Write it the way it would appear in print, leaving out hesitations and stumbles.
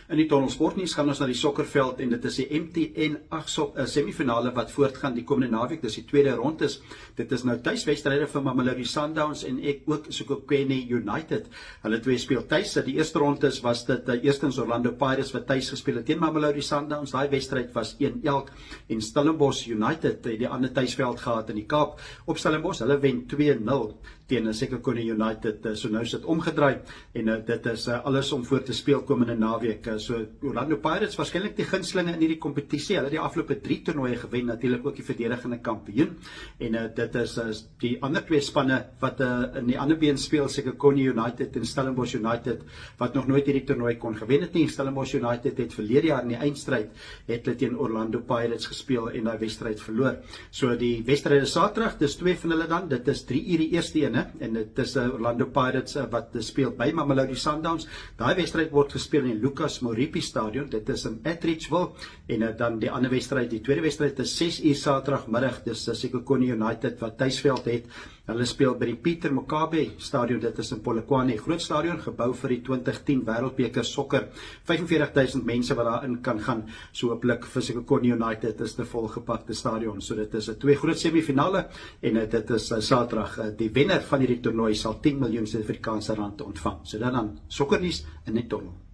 In die Tunnel Sportnuus gaan ons na die sokkerveld en dit is die MTN 8 semifinale wat voortgaan die komende naweek. Dis die tweede rondes. Dit is nou tuiswedstryde vir Mamelodi Sundowns en ook Sekhukhune United. Hulle twee speel tuis. Die eerste rondes was dit eerstens Orlando Pirates wat tuis gespeel het teen Mamelodi Sundowns. Daai wedstryd was 1-1 en Stellenbosch United het die ander tuisveld gehad in die Kaap. Op Stellenbosch, hulle wen 2-0 teen Sekhukhune United. So nou is dit omgedraai en dit is alles om voor te speel komende naweek. So Orlando Pirates waarskynlik die gunstelinge in hierdie kompetisie. Hulle het die afgelope 3 toernooie gewen, natuurlik ook die verdedigende kampioen. En dit is die ander twee spanne wat in die ander been speel, Sekhukhune United en Stellenbosch United, wat nog nooit hierdie toernooi kon gewen het nie. Stellenbosch United het verlede jaar in die eindstryd het hulle teen Orlando Pirates gespeel en daai wedstryd verloor. So die wedstryd is Saterdag, dis twee van hulle dan. Dit is 3 uur die eerste ene en dit is Orlando Pirates wat speel by Mamelodi Sundowns. Daai wedstryd word gespeel in die Lucas Moripi Stadion. Dit is in Atteridgeville en dan die ander wedstryd, die tweede wedstryd is 6 uur Saterdagmiddag. Dis Sekhukhune United wat tuisveld het. Hulle speel by die Pieter Mokaba Stadion. Dit is in Polokwane, groot stadion gebou vir die 2010 Wêreldbeker sokker. 45,000 mense wat daarin kan gaan. So hooplik vir Sekhukhune United is 'n volgepakte stadion. So dit is 'n twee groot semifinale en dit is Saterdag. Die wenner van hierdie toernooi sal 10 miljoen Suid-Afrikaanse rand ontvang. So dan sokkernuus in die Tunnel.